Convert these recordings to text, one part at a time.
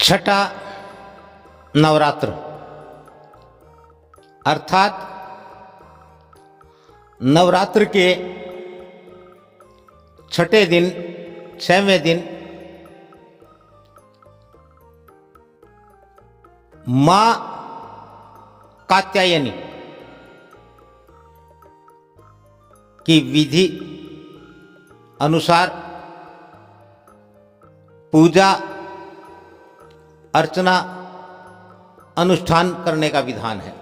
छठा नवरात्र अर्थात नवरात्र के छठे दिन 6वें दिन मां कात्यायनी की विधि अनुसार पूजा अर्चना अनुष्ठान करने का विधान है।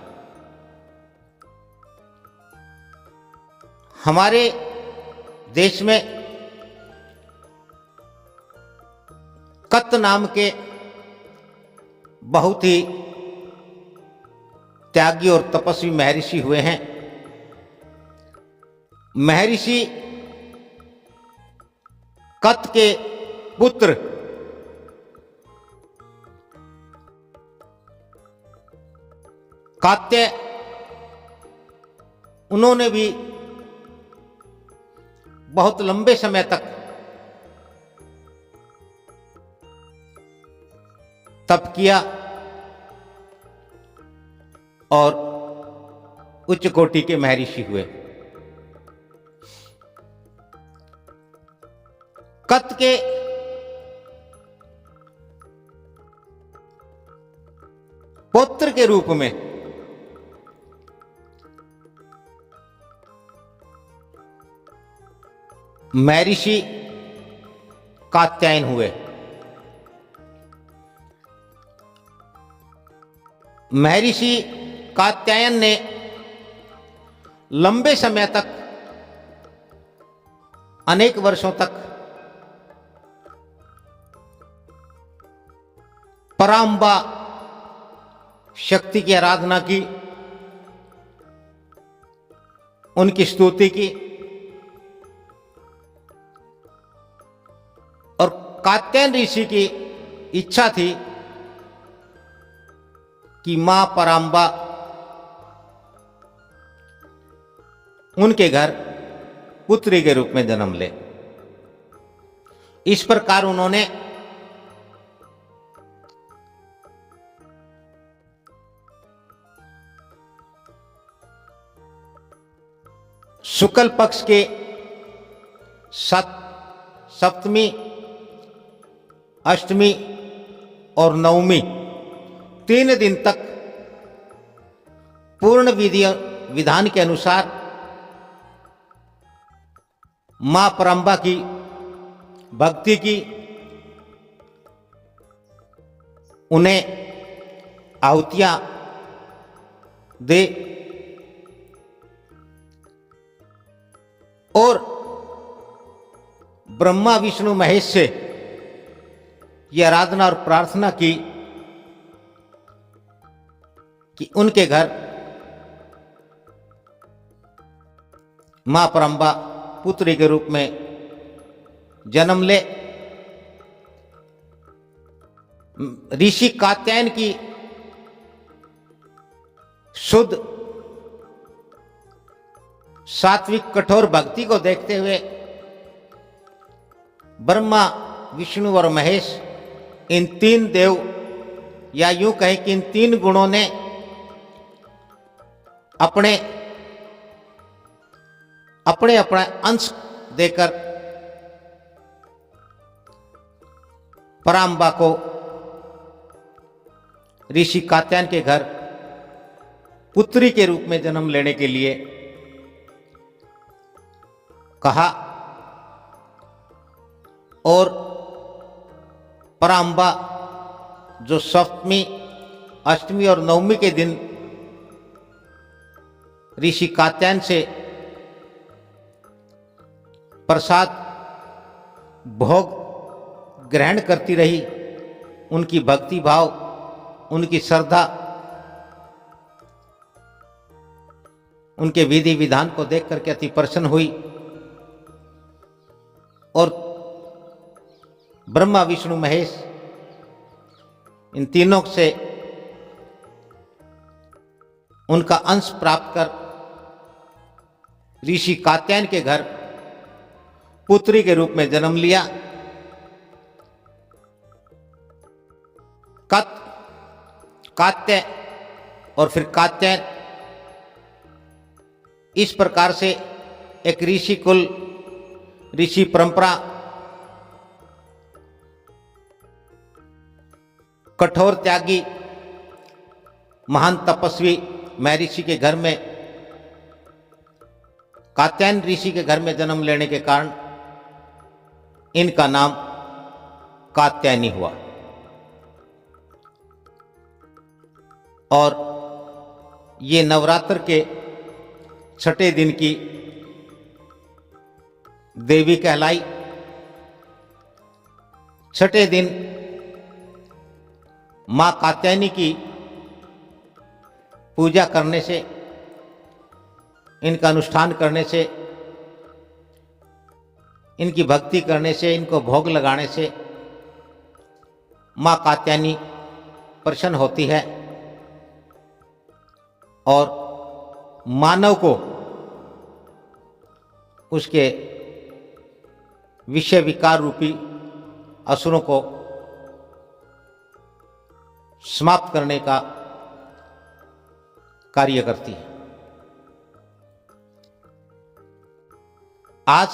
हमारे देश में कत नाम के बहुत ही त्यागी और तपस्वी महर्षि हुए हैं। महर्षि कत के पुत्र कात्य, उन्होंने भी बहुत लंबे समय तक तप किया और उच्च कोटि के महर्षि हुए। कत के पुत्र के रूप में महर्षि कात्यायन हुए। महर्षि कात्यायन ने लंबे समय तक, अनेक वर्षों तक पराम्बा शक्ति की आराधना की, उनकी स्तुति की और कात्यायन ऋषि की इच्छा थी कि मां पराम्बा उनके घर पुत्री के रूप में जन्म ले। इस प्रकार उन्होंने शुक्ल पक्ष के सप्तमी, अष्टमी और नवमी 3 दिन तक पूर्ण विधि विधान के अनुसार मां पराम्बा की भक्ति की, उन्हें आहुतियां दे और ब्रह्मा विष्णु महेश से यह आराधना और प्रार्थना की कि उनके घर मां पराम्बा पुत्री के रूप में जन्म ले। ऋषि कात्यायन की शुद्ध सात्विक कठोर भक्ति को देखते हुए ब्रह्मा विष्णु और महेश, इन 3 देव, या यूं कहें कि इन 3 गुणों ने अपने अपने अंश देकर पराम्बा को ऋषि कात्यायन के घर पुत्री के रूप में जन्म लेने के लिए कहा और पराम्बा जो सप्तमी, अष्टमी और नवमी के दिन ऋषि कात्यायन से प्रसाद भोग ग्रहण करती रही, उनकी भक्ति भाव, उनकी श्रद्धा, उनके विधि विधान को देख करके अति प्रसन्न हुई और ब्रह्मा विष्णु महेश इन तीनों से उनका अंश प्राप्त कर ऋषि कात्यायन के घर पुत्री के रूप में जन्म लिया। कत, कात्य और फिर कात्यायन, इस प्रकार से एक ऋषि कुल, ऋषि परंपरा कठोर त्यागी महान तपस्वी महर्षि के घर में, कात्यायन ऋषि के घर में जन्म लेने के कारण इनका नाम कात्यायनी हुआ। और ये नवरात्र के छठे दिन की देवी कहलाई। छठे दिन मां कात्यायनी की पूजा करने से, इनका अनुष्ठान करने से, इनकी भक्ति करने से, इनको भोग लगाने से मां कात्यायनी प्रसन्न होती है और मानव को उसके विषय विकार रूपी असुरों को समाप्त करने का कार्य करती है। आज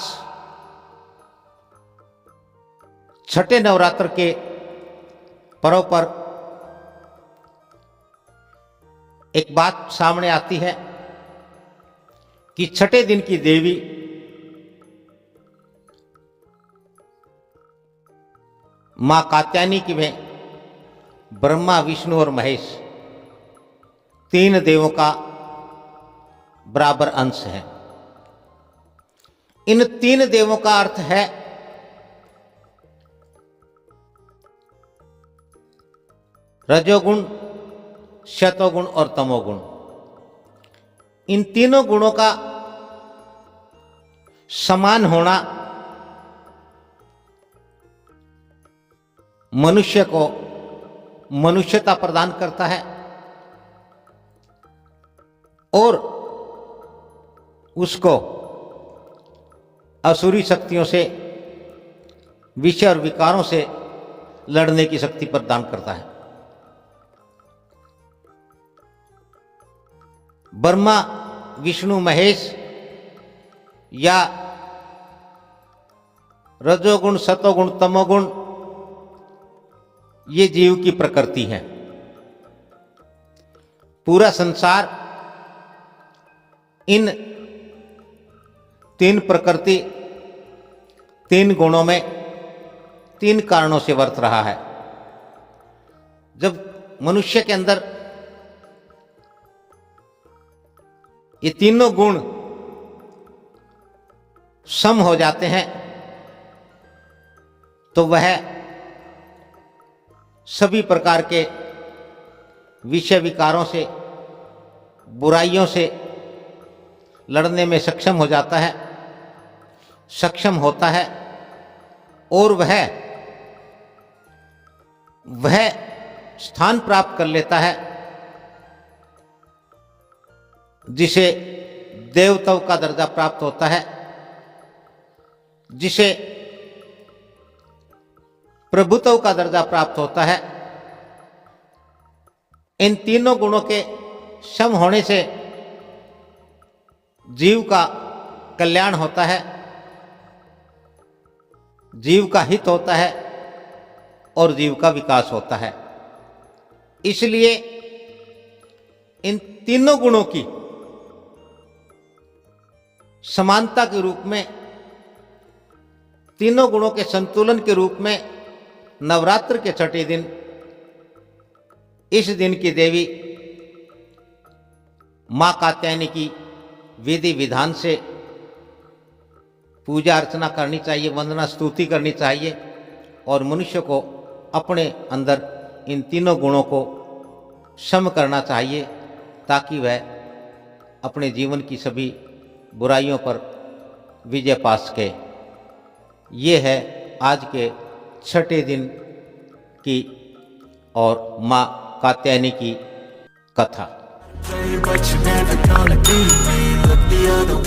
छठे नवरात्र के पर्व पर एक बात सामने आती है कि छठे दिन की देवी मां कात्यायनी की में ब्रह्मा, विष्णु और महेश तीन देवों का बराबर अंश है। इन तीन देवों का अर्थ है रजोगुण, सतोगुण और तमोगुण। इन तीनों गुणों का समान होना मनुष्य को मनुष्यता प्रदान करता है और उसको असुरी शक्तियों से, विषय और विकारों से लड़ने की शक्ति प्रदान करता है। ब्रह्मा, विष्णु, महेश या रजोगुण, सतोगुण, तमोगुण ये जीव की प्रकृति है। पूरा संसार इन तीन प्रकृति, तीन गुणों में, तीन कारणों से वर्त रहा है। जब मनुष्य के अंदर ये तीनों गुण सम हो जाते हैं तो वह सभी प्रकार के विषय विकारों से, बुराइयों से लड़ने में सक्षम हो जाता है, सक्षम होता है और वह स्थान प्राप्त कर लेता है जिसे देवत्व का दर्जा प्राप्त होता है, जिसे प्रभुत्व का दर्जा प्राप्त होता है। इन तीनों गुणों के सम होने से जीव का कल्याण होता है, जीव का हित होता है और जीव का विकास होता है। इसलिए इन तीनों गुणों की समानता के रूप में, तीनों गुणों के संतुलन के रूप में नवरात्र के छठे दिन, इस दिन की देवी मां कात्यायनी की विधि विधान से पूजा अर्चना करनी चाहिए, वंदना स्तुति करनी चाहिए और मनुष्य को अपने अंदर इन तीनों गुणों को सम करना चाहिए ताकि वह अपने जीवन की सभी बुराइयों पर विजय पा सके। ये है आज के छठे दिन की और मां कात्यायनी की कथा।